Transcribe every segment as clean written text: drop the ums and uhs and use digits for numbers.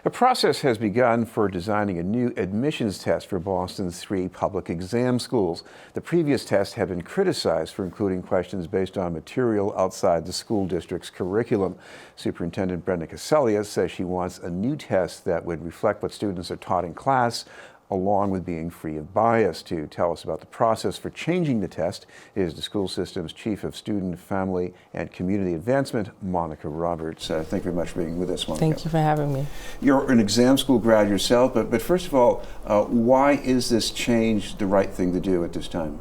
A process has begun for designing a new admissions test for Boston's 3 public exam schools. The previous tests have been criticized for including questions based on material outside the school district's curriculum. Superintendent Brenda Casella says she wants a new test that would reflect what students are taught in class, along with being free of bias. To tell us about the process for changing the test is the school system's Chief of Student, Family, and Community Advancement, Monica Roberts. Thank you very much for being with us, Monica. Thank you for having me. You're an exam school grad yourself, but first of all, why is this change the right thing to do at this time?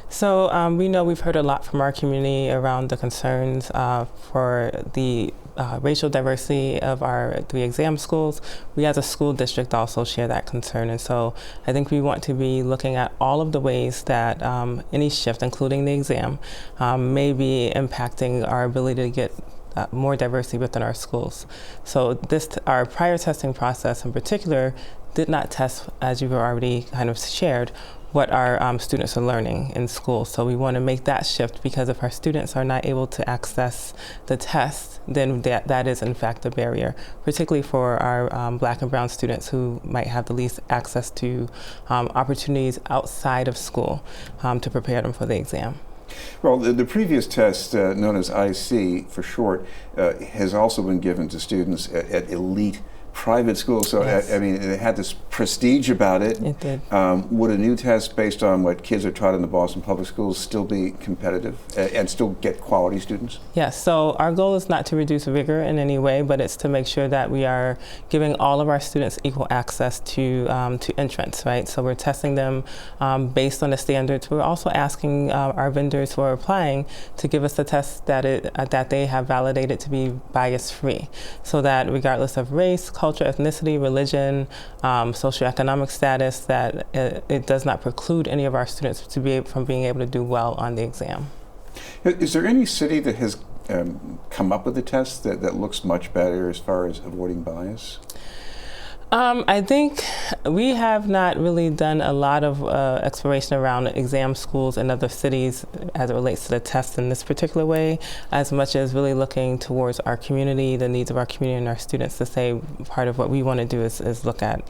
So we know we've heard a lot from our community around the concerns for the racial diversity of our 3 exam schools. We as a school district also share that concern, and so I think we want to be looking at all of the ways that any shift, including the exam, may be impacting our ability to get more diversity within our schools. So our prior testing process in particular did not test, as you've already kind of shared, what our students are learning in school. So we want to make that shift, because if our students are not able to access the test, then that is in fact a barrier, particularly for our Black and Brown students who might have the least access to opportunities outside of school to prepare them for the exam. Well, the previous test, known as IC for short, has also been given to students at elite private schools, so yes. I mean, it had this prestige about it. It did. Would a new test based on what kids are taught in the Boston public schools still be competitive and still get quality students? Yes, so our goal is not to reduce rigor in any way, but it's to make sure that we are giving all of our students equal access to entrance, right? So we're testing them based on the standards. We're also asking our vendors who are applying to give us the test that they have validated to be bias-free, so that regardless of race, culture, ethnicity, religion, socioeconomic status, that it does not preclude any of our students from being able to do well on the exam. Is there any city that has come up with a test that looks much better as far as avoiding bias? I think we have not really done a lot of exploration around exam schools in other cities as it relates to the test in this particular way, as much as really looking towards our community, the needs of our community and our students, to say part of what we want to do is look at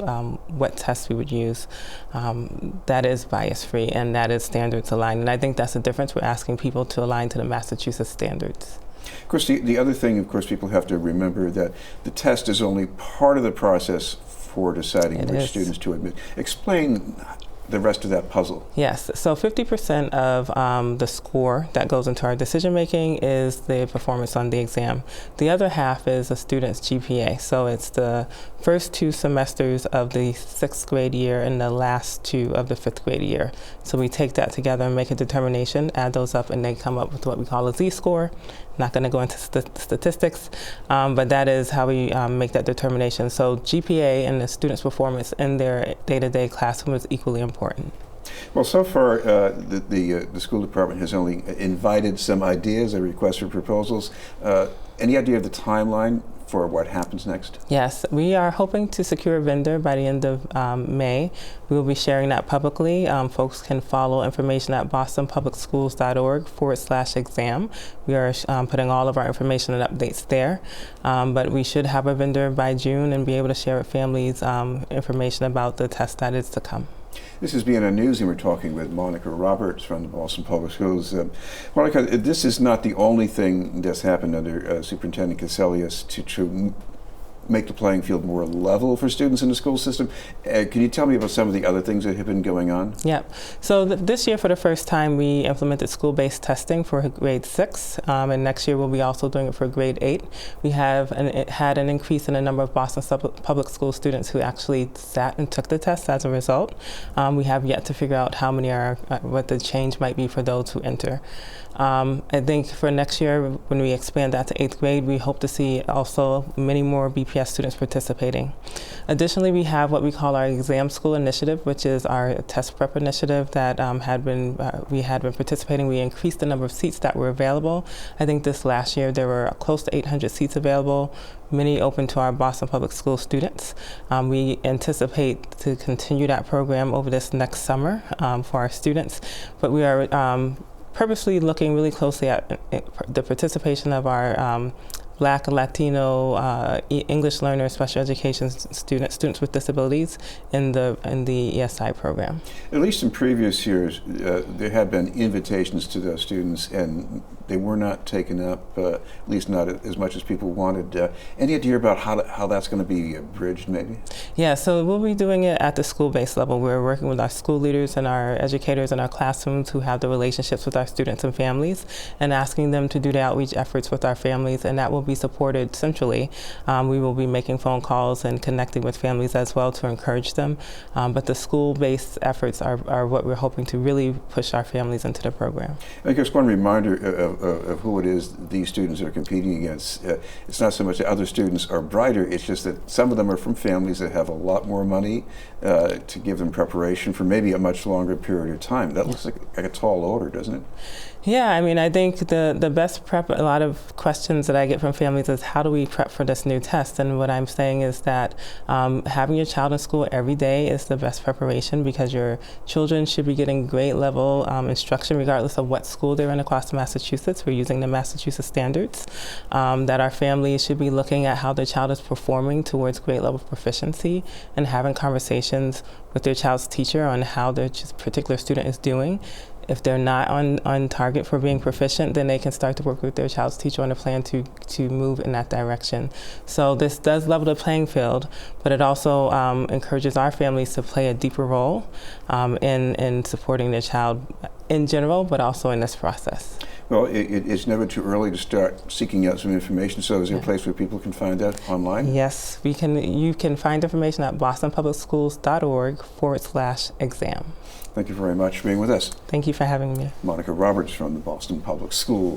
what tests we would use that is bias-free and that is standards aligned. And I think that's the difference. We're asking people to align to the Massachusetts standards. Of course, the other thing, of course, people have to remember that the test is only part of the process for deciding which students to admit. Explain the rest of that puzzle. Yes, so 50% of the score that goes into our decision making is the performance on the exam. The other half is a student's GPA. So it's the first 2 semesters of the 6th grade year and the last 2 of the 5th grade year. So we take that together and make a determination, add those up, and they come up with what we call a Z-score. Not going to go into statistics, but that is how we make that determination. So GPA and the student's performance in their day-to-day classroom is equally important. Well, so far, the school department has only invited some ideas, a request for proposals. Any idea of the timeline for what happens next? Yes, we are hoping to secure a vendor by the end of May. We will be sharing that publicly. Folks can follow information at bostonpublicschools.org/exam. We are putting all of our information and updates there. But we should have a vendor by June and be able to share with families information about the test that is to come. This is BNN News, and we're talking with Monica Roberts from the Boston Public Schools. Monica, this is not the only thing that's happened under Superintendent Casella to make the playing field more level for students in the school system. Can you tell me about some of the other things that have been going on? Yep. So this year, for the first time, we implemented school-based testing for grade 6, and next year we'll be also doing it for grade 8. We have had an increase in the number of Boston Public School students who actually sat and took the test as a result. We have yet to figure out how many are, what the change might be for those who enter. I think for next year, when we expand that to 8th grade, we hope to see also many more BPS students participating. Additionally, we have what we call our Exam School Initiative, which is our test prep initiative that we had been participating. We increased the number of seats that were available. I think this last year there were close to 800 seats available, many open to our Boston Public School students. We anticipate to continue that program over this next summer for our students, but we are purposely looking really closely at the participation of our Black, Latino, English learners, special education students with disabilities in the ESI program. At least in previous years, there have been invitations to those students, and they were not taken up, at least not as much as people wanted. Any idea about how that's going to be bridged, maybe? Yeah, so we'll be doing it at the school-based level. We're working with our school leaders and our educators in our classrooms who have the relationships with our students and families, and asking them to do the outreach efforts with our families, and that will be supported centrally. We will be making phone calls and connecting with families as well to encourage them, but the school-based efforts are what we're hoping to really push our families into the program. I guess one reminder of who it is these students are competing against. It's not so much that other students are brighter, it's just that some of them are from families that have a lot more money to give them preparation for maybe a much longer period of time. That looks like a tall order, doesn't it? Yeah, I mean, I think the best prep, a lot of questions that I get from families is how do we prep for this new test? And what I'm saying is that having your child in school every day is the best preparation, because your children should be getting grade level instruction regardless of what school they're in across Massachusetts. We're using the Massachusetts standards. That our families should be looking at how their child is performing towards grade level proficiency and having conversations with their child's teacher on how their particular student is doing. If they're not on target for being proficient, then they can start to work with their child's teacher on a plan to move in that direction. So this does level the playing field, but it also encourages our families to play a deeper role in supporting their child in general, but also in this process. Well, it's never too early to start seeking out some information. So is there a place where people can find out online? Yes, you can find information at bostonpublicschools.org/exam. Thank you very much for being with us. Thank you for having me. Monica Roberts from the Boston Public Schools.